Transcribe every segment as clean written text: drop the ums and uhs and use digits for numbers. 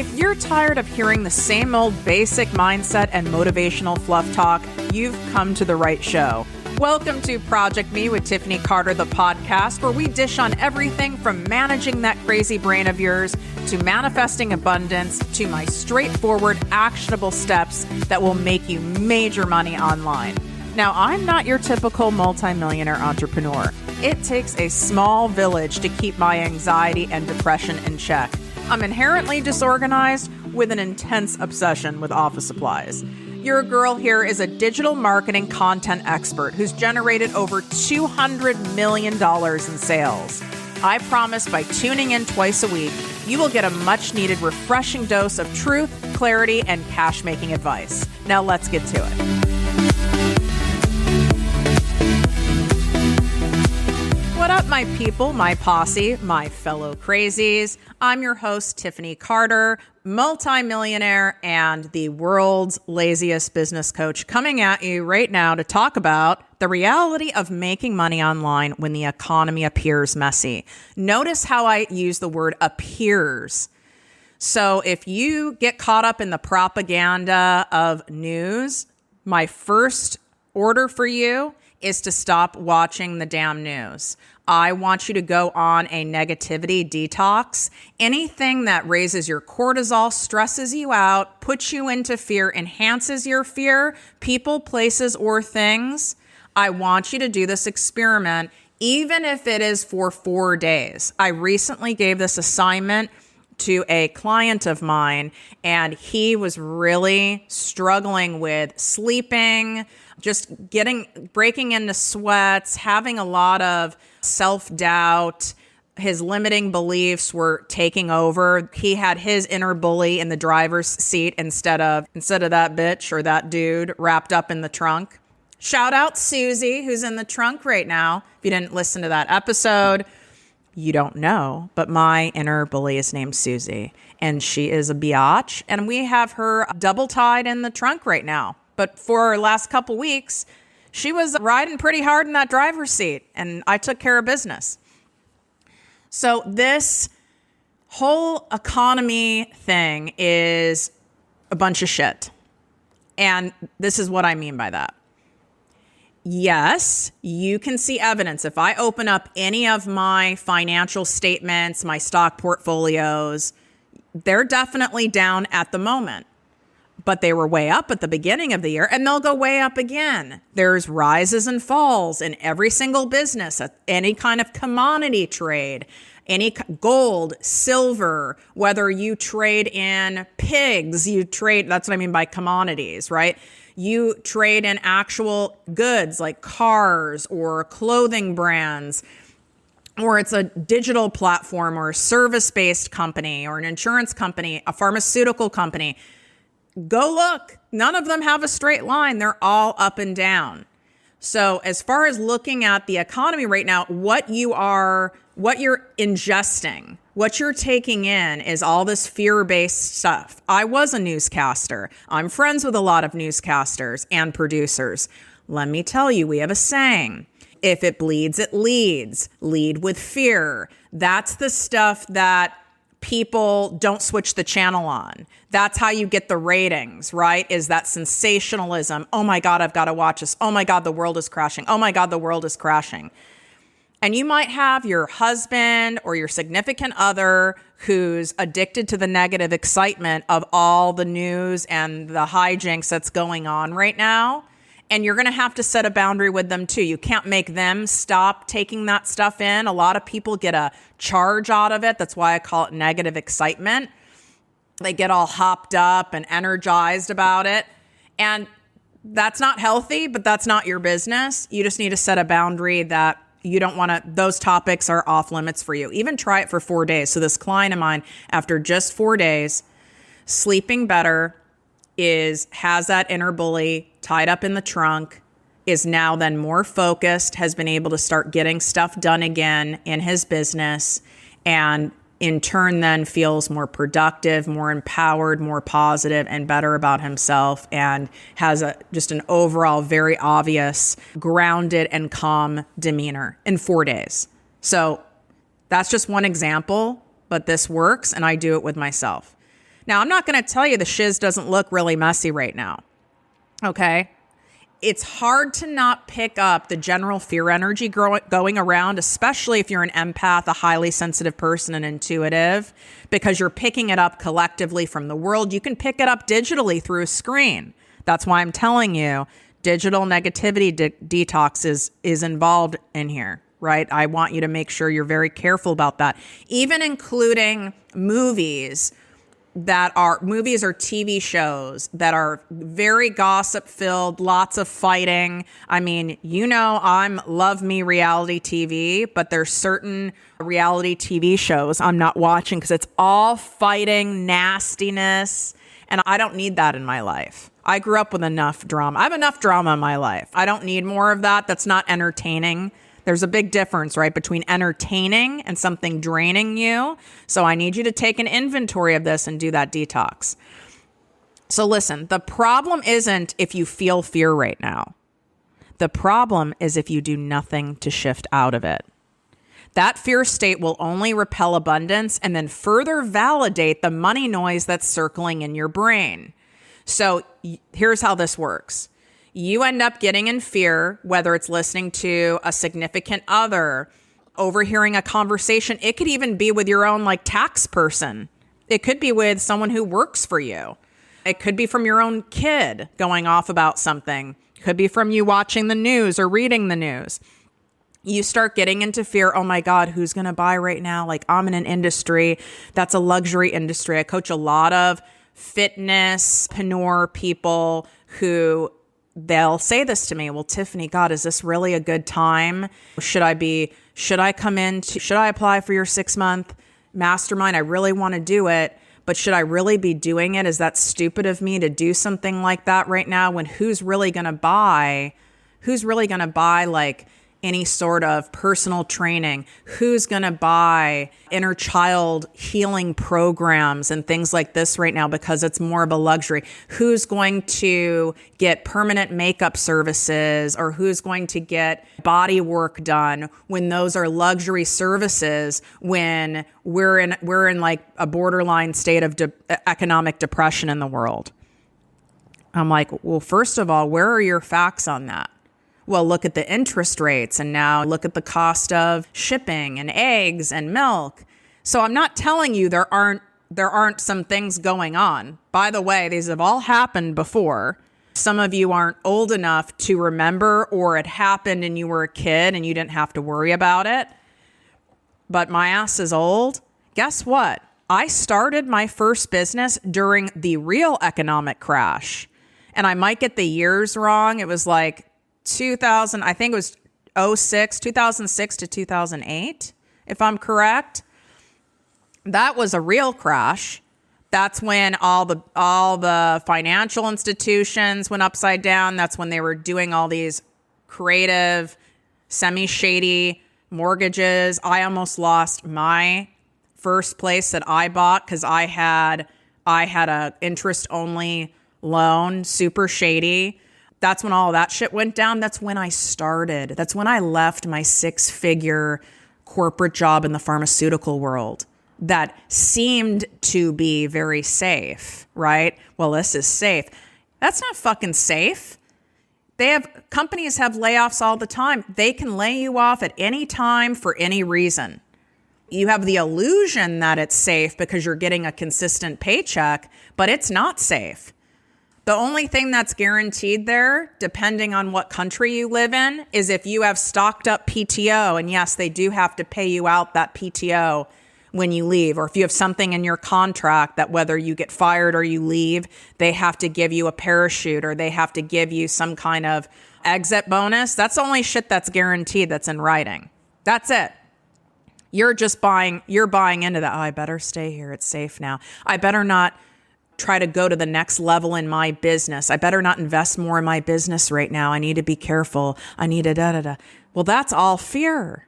If you're tired of hearing the same old basic mindset and motivational fluff talk, you've come to the right show. Welcome to Project Me with Tiffany Carter, the podcast, where we dish on everything from managing that crazy brain of yours to manifesting abundance to my straightforward, actionable steps that will make you major money online. Now, I'm not your typical multimillionaire entrepreneur. It takes a small village to keep my anxiety and depression in check. I'm inherently disorganized with an intense obsession with office supplies. Your girl here is a digital marketing content expert who's generated over $200 million in sales. I promise by tuning in twice a week, you will get a much needed refreshing dose of truth, clarity, and cash-making advice. Now let's get to it. What up, my people, my posse, my fellow crazies? I'm your host, Tiffany Carter, multimillionaire and the world's laziest business coach, coming at you right now to talk about the reality of making money online when the economy appears messy. Notice how I use the word appears. So if you get caught up in the propaganda of news, my first order for you is to stop watching the damn news. I want you to go on a negativity detox. Anything that raises your cortisol, stresses you out, puts you into fear, enhances your fear, people, places, or things. I want you to do this experiment, even if it is for 4 days. I recently gave this assignment to a client of mine, and he was really struggling with sleeping, just breaking into sweats, having a lot of self-doubt. His limiting beliefs were taking over. He had his inner bully in the driver's seat instead of that bitch or that dude wrapped up in the trunk. Shout out Susie, who's in the trunk right now. If you didn't listen to that episode, you don't know, but my inner bully is named Susie, and she is a biatch, and we have her double tied in the trunk right now. But for the last couple weeks, she was riding pretty hard in that driver's seat, and I took care of business. So this whole economy thing is a bunch of shit. And this is what I mean by that. Yes, you can see evidence. If I open up any of my financial statements, my stock portfolios, they're definitely down at the moment. But they were way up at the beginning of the year, and they'll go way up again. There's rises and falls in every single business, any kind of commodity trade, any gold, silver, whether you trade in pigs, that's what I mean by commodities, right? You trade in actual goods like cars or clothing brands, or it's a digital platform or a service-based company or an insurance company, a pharmaceutical company. Go look. None of them have a straight line. They're all up and down. So as far as looking at the economy right now, what you're ingesting, what you're taking in is all this fear-based stuff. I was a newscaster. I'm friends with a lot of newscasters and producers. Let me tell you, we have a saying. If it bleeds, it leads. Lead with fear. That's the stuff that people don't switch the channel on. That's how you get the ratings, right? Is that sensationalism. Oh my God, I've got to watch this. Oh my God, the world is crashing. Oh my God, the world is crashing. And you might have your husband or your significant other who's addicted to the negative excitement of all the news and the hijinks that's going on right now. And you're going to have to set a boundary with them too. You can't make them stop taking that stuff in. A lot of people get a charge out of it. That's why I call it negative excitement. They get all hopped up and energized about it. And that's not healthy, but that's not your business. You just need to set a boundary that you don't want to, those topics are off limits for you. Even try it for 4 days. So this client of mine, after just 4 days, sleeping better, has that inner bully tied up in the trunk, is now then more focused, has been able to start getting stuff done again in his business, and in turn then feels more productive, more empowered, more positive, and better about himself, and has just an overall very obvious grounded and calm demeanor in 4 days. So that's just one example, but this works, and I do it with myself. Now, I'm not going to tell you the shiz doesn't look really messy right now. Okay? It's hard to not pick up the general fear energy going around, especially if you're an empath, a highly sensitive person, and intuitive, because you're picking it up collectively from the world. You can pick it up digitally through a screen. That's why I'm telling you, digital negativity detox is involved in here, right? I want you to make sure you're very careful about that, even including movies or TV shows that are very gossip filled, lots of fighting. I mean, I'm love me reality TV, but there's certain reality TV shows I'm not watching because it's all fighting, nastiness, and I don't need that in my life. I grew up with enough drama. I have enough drama in my life. I don't need more of that. That's not entertaining. There's a big difference, right, between entertaining and something draining you. So I need you to take an inventory of this and do that detox. So listen, the problem isn't if you feel fear right now. The problem is if you do nothing to shift out of it. That fear state will only repel abundance and then further validate the money noise that's circling in your brain. So here's how this works. You end up getting in fear, whether it's listening to a significant other, overhearing a conversation. It could even be with your own tax person. It could be with someone who works for you. It could be from your own kid going off about something. It could be from you watching the news or reading the news. You start getting into fear. Oh my God, who's going to buy right now? I'm in an industry that's a luxury industry. I coach a lot of fitnesspreneur people who they'll say this to me. Well, Tiffany, God, is this really a good time? Should I apply for your 6-month mastermind? I really want to do it, but should I really be doing it? Is that stupid of me to do something like that right now when who's really going to buy any sort of personal training? Who's going to buy inner child healing programs and things like this right now because it's more of a luxury? Who's going to get permanent makeup services or who's going to get body work done when those are luxury services when we're in a borderline state of economic depression in the world? I'm like, well, first of all, where are your facts on that? Well, look at the interest rates and now look at the cost of shipping and eggs and milk. So I'm not telling you there aren't some things going on. By the way, these have all happened before. Some of you aren't old enough to remember, or it happened and you were a kid and you didn't have to worry about it. But my ass is old. Guess what? I started my first business during the real economic crash. And I might get the years wrong. It was 2000, I think it was 2006 to 2008, if I'm correct. That was a real crash. That's when all the financial institutions went upside down. That's when they were doing all these creative, semi-shady mortgages. I almost lost my first place that I bought because I had a interest-only loan, super shady. That's when all that shit went down. That's when I started. That's when I left my 6-figure corporate job in the pharmaceutical world that seemed to be very safe, right? Well, this is safe. That's not fucking safe. Companies have layoffs all the time. They can lay you off at any time for any reason. You have the illusion that it's safe because you're getting a consistent paycheck, but it's not safe. The only thing that's guaranteed there, depending on what country you live in, is if you have stocked up PTO. And yes, they do have to pay you out that PTO when you leave. Or if you have something in your contract that whether you get fired or you leave, they have to give you a parachute or they have to give you some kind of exit bonus. That's the only shit that's guaranteed that's in writing. That's it. You're buying into that. Oh, I better stay here. It's safe now. I better not try to go to the next level in my business. I better not invest more in my business right now. I need to be careful. I need to da-da-da. Well, that's all fear.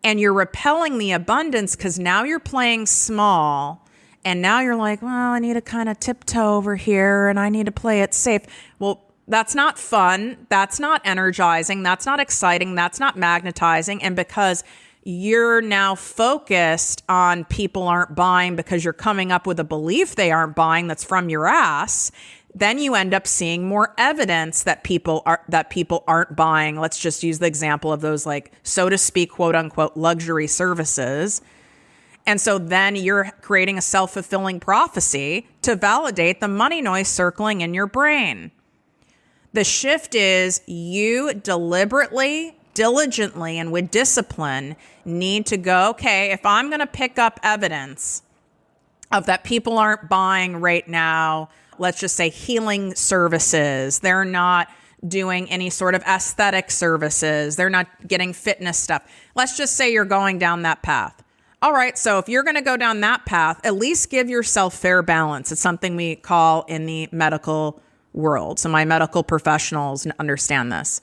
And you're repelling the abundance because now you're playing small and now you're like, well, I need to kind of tiptoe over here and I need to play it safe. Well, that's not fun. That's not energizing. That's not exciting. That's not magnetizing. And because you're now focused on people aren't buying because you're coming up with a belief they aren't buying that's from your ass, then you end up seeing more evidence that people aren't buying. Let's just use the example of those, like, so to speak, quote unquote, luxury services. And so then you're creating a self-fulfilling prophecy to validate the money noise circling in your brain. The shift is you deliberately, diligently, and with discipline need to go, okay, if I'm going to pick up evidence of that people aren't buying right now, let's just say healing services, they're not doing any sort of aesthetic services, they're not getting fitness stuff. Let's just say you're going down that path. All right, so if you're going to go down that path, at least give yourself fair balance. It's something we call in the medical world. So my medical professionals understand this.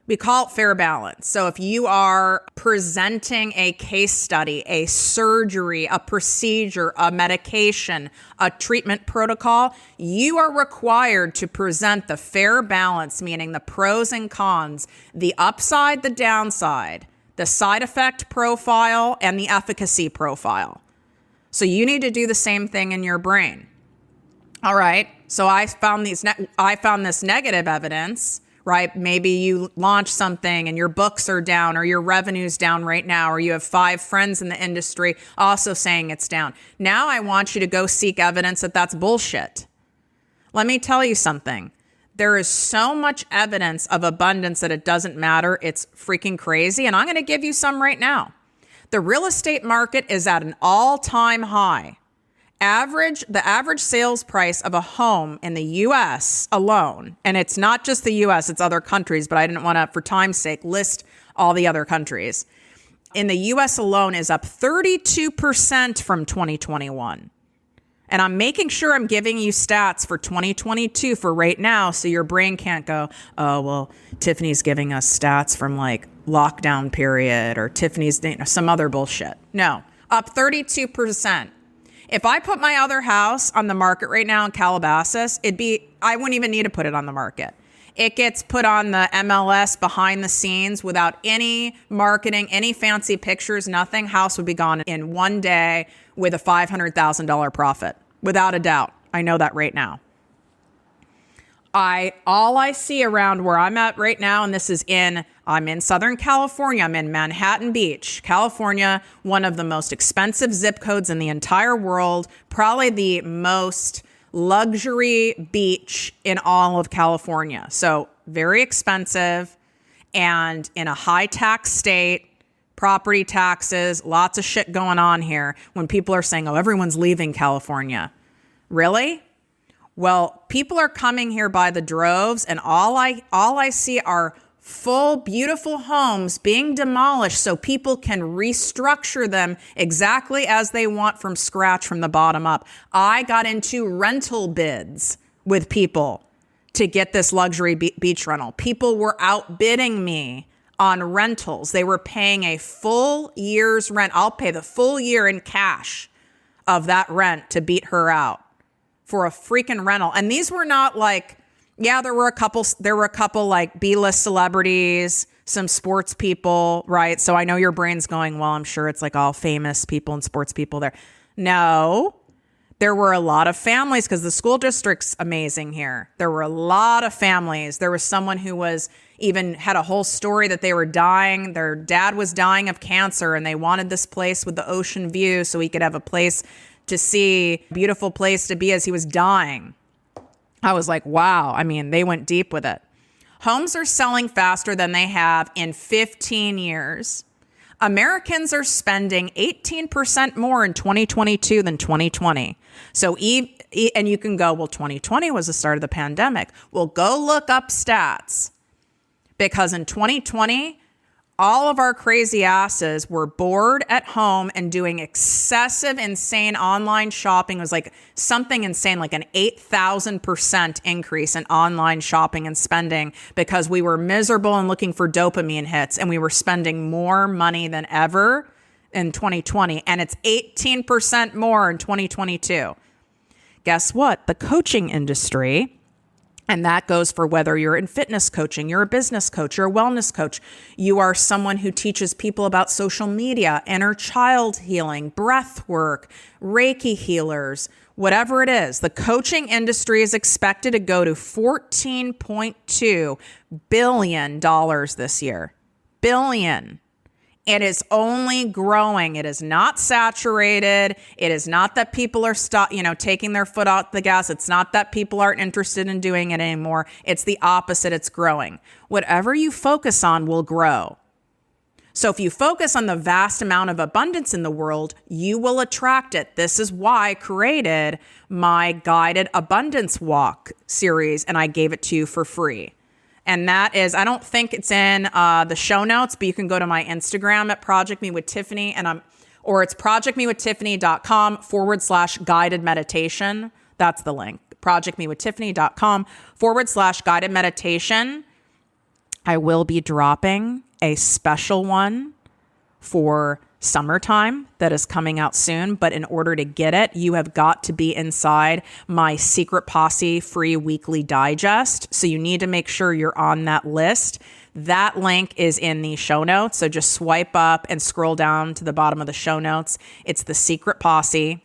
We call it fair balance. So if you are presenting a case study, a surgery, a procedure, a medication, a treatment protocol, you are required to present the fair balance, meaning the pros and cons, the upside, the downside, the side effect profile, and the efficacy profile. So you need to do the same thing in your brain. All right. So I found this negative evidence, right? Maybe you launch something and your books are down or your revenue's down right now, or you have 5 friends in the industry also saying it's down. Now I want you to go seek evidence that that's bullshit. Let me tell you something. There is so much evidence of abundance that it doesn't matter. It's freaking crazy. And I'm going to give you some right now. The real estate market is at an all-time high. The average sales price of a home in the U.S. alone, and it's not just the U.S., it's other countries, but I didn't want to, for time's sake, list all the other countries. In the U.S. alone is up 32% from 2021. And I'm making sure I'm giving you stats for 2022 for right now, so your brain can't go, oh, well, Tiffany's giving us stats from like lockdown period, or Tiffany's some other bullshit. No, up 32%. If I put my other house on the market right now in Calabasas, I wouldn't even need to put it on the market. It gets put on the MLS behind the scenes without any marketing, any fancy pictures, nothing. House would be gone in one day with a $500,000 profit, without a doubt. I know that right now. All I see around where I'm at right now, and I'm in Southern California. I'm in Manhattan Beach, California, one of the most expensive zip codes in the entire world, probably the most luxury beach in all of California. So very expensive, and in a high tax state, property taxes, lots of shit going on here when people are saying, oh, everyone's leaving California. Really? Well, people are coming here by the droves, and all I see are full, beautiful homes being demolished so people can restructure them exactly as they want from scratch, from the bottom up. I got into rental bids with people to get this luxury beach rental. People were outbidding me on rentals. They were paying a full year's rent. I'll pay the full year in cash of that rent to beat her out for a freaking rental. And these were not like, yeah, there were a couple like B-list celebrities, some sports people, right? So I know your brain's going, well, I'm sure it's like all famous people and sports people there. No, there were a lot of families because the school district's amazing here. There were a lot of families. There was someone who had a whole story that they were dying. Their dad was dying of cancer, and they wanted this place with the ocean view so he could have a place to see, beautiful place to be as he was dying. I was like, wow. I mean, they went deep with it. Homes are selling faster than they have in 15 years. Americans are spending 18% more in 2022 than 2020. So, and you can go, well, 2020 was the start of the pandemic. Well, go look up stats, because in 2020, all of our crazy asses were bored at home and doing excessive, insane online shopping. It was like something insane, like an 8,000% increase in online shopping and spending, because we were miserable and looking for dopamine hits, and we were spending more money than ever in 2020. And it's 18% more in 2022. Guess what? The coaching industry And that goes for whether you're in fitness coaching, you're a business coach, you're a wellness coach, you are someone who teaches people about social media, inner child healing, breath work, Reiki healers, whatever it is. The coaching industry is expected to go to $14.2 billion this year. Billion. It is only growing. It is not saturated. It is not that people are taking their foot off the gas. It's not that people aren't interested in doing it anymore. It's the opposite. It's growing. Whatever you focus on will grow. So if you focus on the vast amount of abundance in the world, you will attract it. This is why I created my guided abundance walk series, and I gave it to you for free. And that is, I don't think it's in the show notes, but you can go to my Instagram at ProjectME with Tiffany, or it's projectmewithtiffany.com/guided meditation. That's the link. projectmewithtiffany.com/guided meditation. I will be dropping a special one for summertime that is coming out soon. But in order to get it, you have got to be inside my Secret Posse free weekly digest. So you need to make sure you're on that list. That link is in the show notes. So just swipe up and scroll down to the bottom of the show notes. It's the Secret Posse.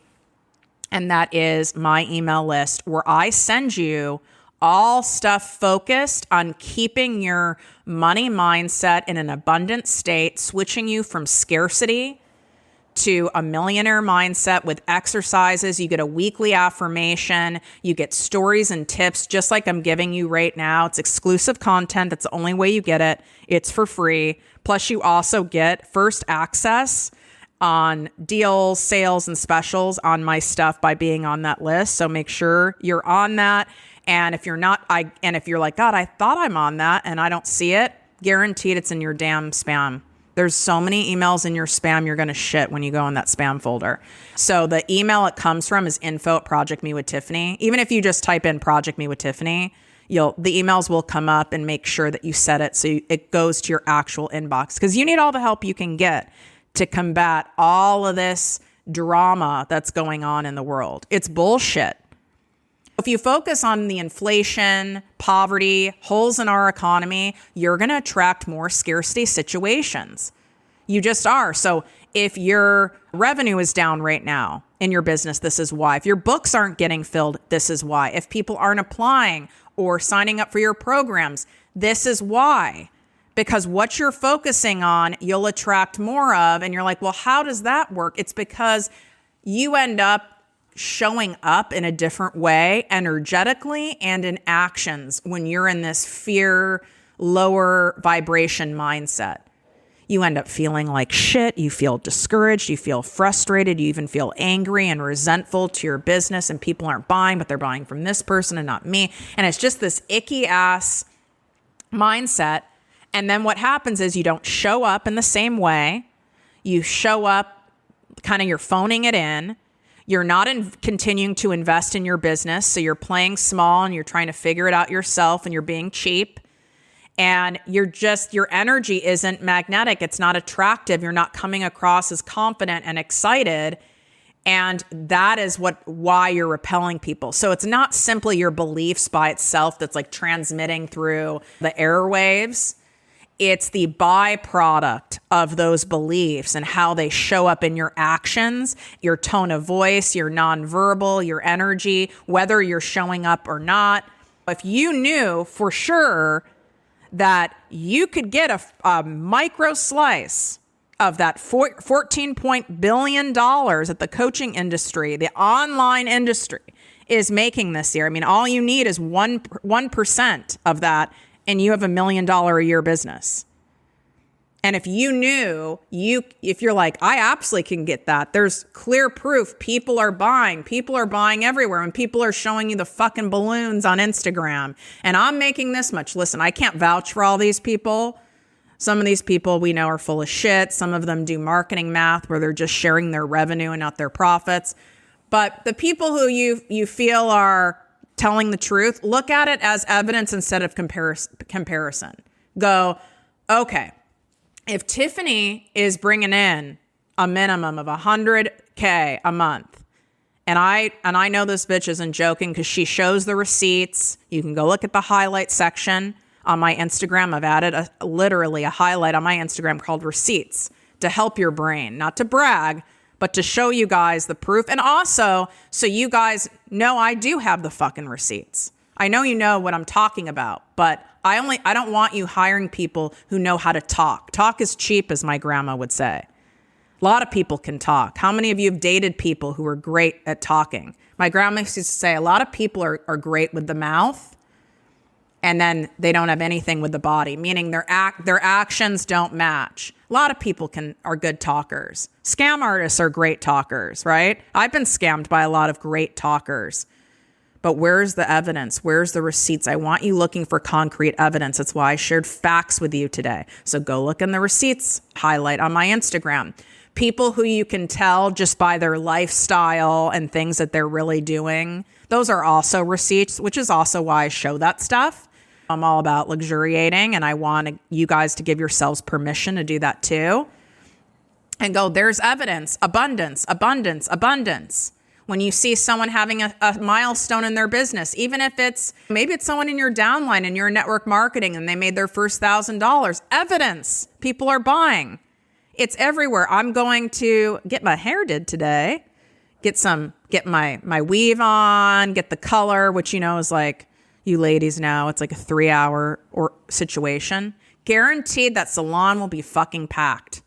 And that is my email list where I send you all stuff focused on keeping your money mindset in an abundant state, switching you from scarcity to a millionaire mindset with exercises. You get a weekly affirmation. You get stories and tips just like I'm giving you right now. It's exclusive content. That's the only way you get it. It's for free. Plus, you also get first access on deals, sales, and specials on my stuff by being on that list. So make sure you're on that. And if you're not, if you're like, God, I thought I'm on that and I don't see it, guaranteed it's in your damn spam. There's so many emails in your spam, you're going to shit when you go in that spam folder. So the email it comes from is info@ProjectME with Tiffany. Even if you just type in ProjectME with Tiffany, the emails will come up, and make sure that you set it so it goes to your actual inbox, because you need all the help you can get to combat all of this drama that's going on in the world. It's bullshit. If you focus on the inflation, poverty, holes in our economy, you're going to attract more scarcity situations. You just are. So if your revenue is down right now in your business, this is why. If your books aren't getting filled, this is why. If people aren't applying or signing up for your programs, this is why. Because what you're focusing on, you'll attract more of. And you're like, well, how does that work? It's because you end up showing up in a different way energetically and in actions when you're in this fear, lower vibration mindset. You end up feeling like shit. You feel discouraged. You feel frustrated. You even feel angry and resentful to your business, and people aren't buying, but they're buying from this person and not me. And it's just this icky ass mindset. And then what happens is you don't show up in the same way. You show up kind of, you're phoning it in. You're not continuing to invest in your business. So you're playing small and you're trying to figure it out yourself, and you're being cheap. And your energy isn't magnetic. It's not attractive. You're not coming across as confident and excited. And that is why you're repelling people. So it's not simply your beliefs by itself that's like transmitting through the airwaves. It's the byproduct of those beliefs and how they show up in your actions, your tone of voice, your nonverbal, your energy, whether you're showing up or not. If you knew for sure that you could get a micro slice of that $14 billion that the coaching industry, the online industry is making this year. I mean, all you need is 1% of that, and you have $1 million a year business. And if you knew, if you're like, I absolutely can get that. There's clear proof. People are buying everywhere. And people are showing you the fucking balloons on Instagram. And I'm making this much. Listen, I can't vouch for all these people. Some of these people we know are full of shit. Some of them do marketing math where they're just sharing their revenue and not their profits. But the people who you feel are telling the truth, look at it as evidence instead of comparison. Go, okay, if Tiffany is bringing in a minimum of $100K a month, And I know this bitch isn't joking because she shows the receipts. You can go look at the highlight section on my Instagram. I've added literally a highlight on my Instagram called receipts to help your brain, not to brag, but to show you guys the proof. And also so you guys know I do have the fucking receipts. I know you know what I'm talking about, but I don't want you hiring people who know how to talk. Talk is cheap, as my grandma would say. A lot of people can talk. How many of you have dated people who are great at talking? My grandma used to say a lot of people are great with the mouth, and then they don't have anything with the body, meaning their actions don't match. A lot of people are good talkers. Scam artists are great talkers, right? I've been scammed by a lot of great talkers. But where's the evidence? Where's the receipts? I want you looking for concrete evidence. That's why I shared facts with you today. So go look in the receipts highlight on my Instagram. People who you can tell just by their lifestyle and things that they're really doing, those are also receipts, which is also why I show that stuff. I'm all about luxuriating, and I want you guys to give yourselves permission to do that too. And go, there's evidence, abundance, abundance, abundance. When you see someone having a milestone in their business, even if maybe it's someone in your downline and you're in network marketing and they made their first $1,000, evidence, people are buying. It's everywhere. I'm going to get my hair did today, get my weave on, get the color, which is like, you ladies know, it's like a 3-hour situation. Guaranteed that salon will be fucking packed.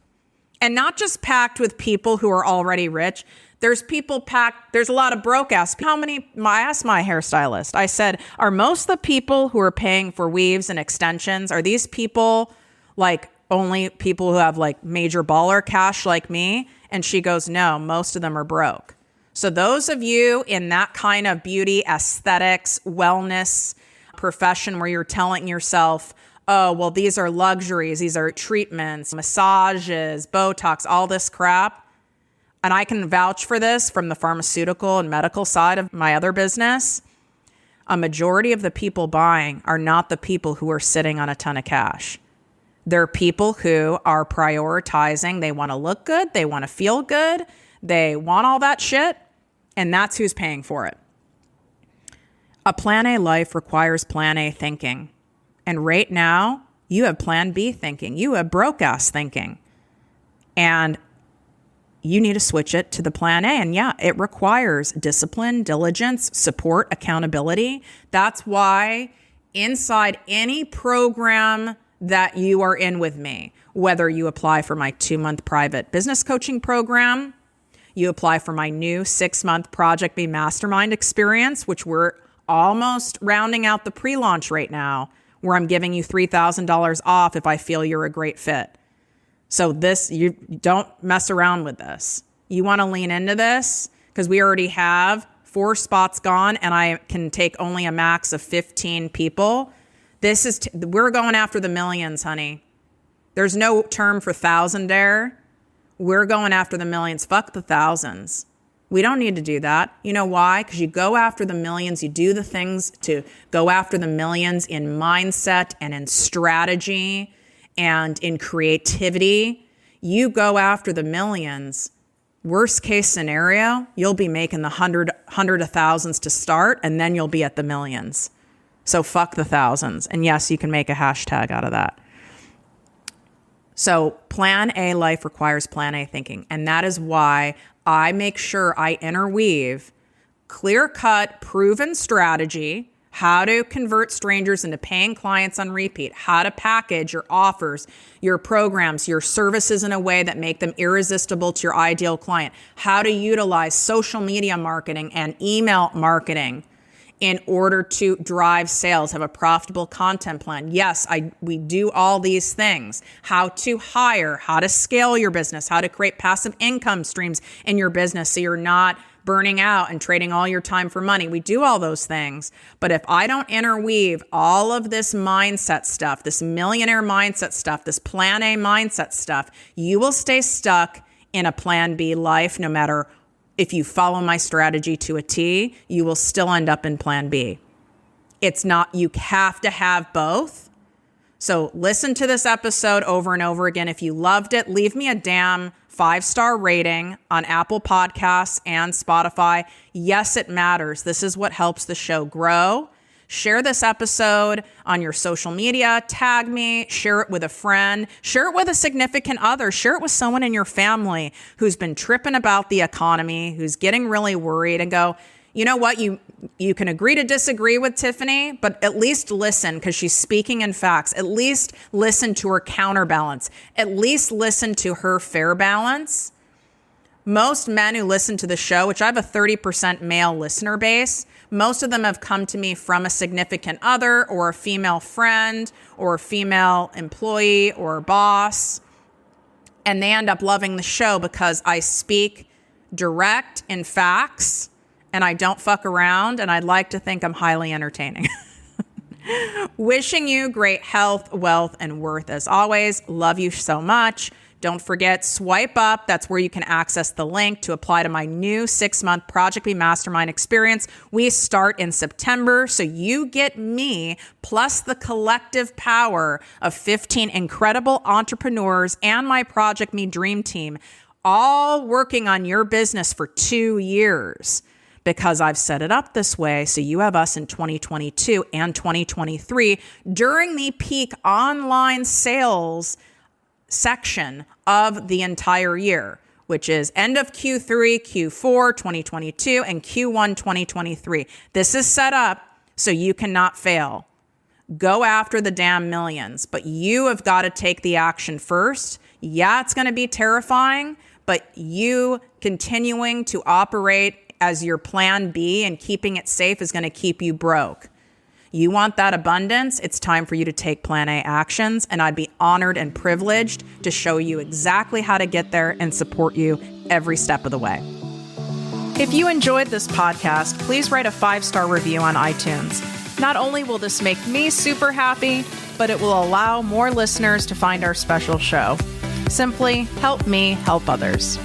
And not just packed with people who are already rich. There's people packed. There's a lot of broke ass. I asked my hairstylist, I said, are most of the people who are paying for weaves and extensions, are these people like only people who have like major baller cash like me? And she goes, no, most of them are broke. So those of you in that kind of beauty, aesthetics, wellness profession where you're telling yourself, oh, well, these are luxuries, these are treatments, massages, Botox, all this crap. And I can vouch for this from the pharmaceutical and medical side of my other business. A majority of the people buying are not the people who are sitting on a ton of cash. They're people who are prioritizing. They want to look good. They want to feel good. They want all that shit. And that's who's paying for it. A plan A life requires plan A thinking. And right now, you have plan B thinking. You have broke ass thinking. And you need to switch it to the plan A. And yeah, it requires discipline, diligence, support, accountability. That's why inside any program that you are in with me, whether you apply for my 2-month private business coaching program, you apply for my new 6-month ProjectME mastermind experience, which we're almost rounding out the pre-launch right now, where I'm giving you $3,000 off if I feel you're a great fit. So you don't mess around with this. You want to lean into this because we already have 4 spots gone and I can take only a max of 15 people. We're going after the millions, honey. There's no term for thousand there. We're going after the millions. Fuck the thousands. We don't need to do that. You know why? Because you go after the millions. You do the things to go after the millions in mindset and in strategy and in creativity. You go after the millions. Worst case scenario, you'll be making the hundred of thousands to start, and then you'll be at the millions. So fuck the thousands. And yes, you can make a hashtag out of that. So plan A life requires plan A thinking. And that is why I make sure I interweave clear-cut, proven strategy, how to convert strangers into paying clients on repeat, how to package your offers, your programs, your services in a way that make them irresistible to your ideal client, how to utilize social media marketing and email marketing in order to drive sales, have a profitable content plan. Yes, we do all these things. How to hire, how to scale your business, how to create passive income streams in your business so you're not burning out and trading all your time for money. We do all those things. But if I don't interweave all of this mindset stuff, this millionaire mindset stuff, this plan A mindset stuff, you will stay stuck in a plan B life no matter if you follow my strategy to a T, you will still end up in plan B. It's not, you have to have both, So listen to this episode over and over again. If you loved it, leave me a damn 5-star rating on Apple Podcasts and Spotify. Yes, it matters. This is what helps the show grow. Share this episode on your social media, tag me, share it with a friend, share it with a significant other, share it with someone in your family who's been tripping about the economy, who's getting really worried, and go, you know what, you can agree to disagree with Tiffany, but at least listen, because she's speaking in facts. At least listen to her counterbalance. At least listen to her fair balance. Most men who listen to the show, which I have a 30% male listener base, most of them have come to me from a significant other or a female friend or a female employee or boss. And they end up loving the show because I speak direct in facts and I don't fuck around. And I'd like to think I'm highly entertaining. Wishing you great health, wealth, and worth as always. Love you so much. Don't forget, swipe up. That's where you can access the link to apply to my new 6-month ProjectME Mastermind experience. We start in September, so you get me plus the collective power of 15 incredible entrepreneurs and my ProjectME Dream Team, all working on your business for 2 years. Because I've set it up this way, so you have us in 2022 and 2023 during the peak online sales section of the entire year, which is end of Q3, Q4 2022, and Q1 2023. This is set up so you cannot fail. Go after the damn millions, but you have got to take the action first. Yeah, it's going to be terrifying, but you continuing to operate as your plan B and keeping it safe is going to keep you broke. You want that abundance, it's time for you to take plan A actions, and I'd be honored and privileged to show you exactly how to get there and support you every step of the way. If you enjoyed this podcast, please write a 5-star review on iTunes. Not only will this make me super happy, but it will allow more listeners to find our special show. Simply help me help others.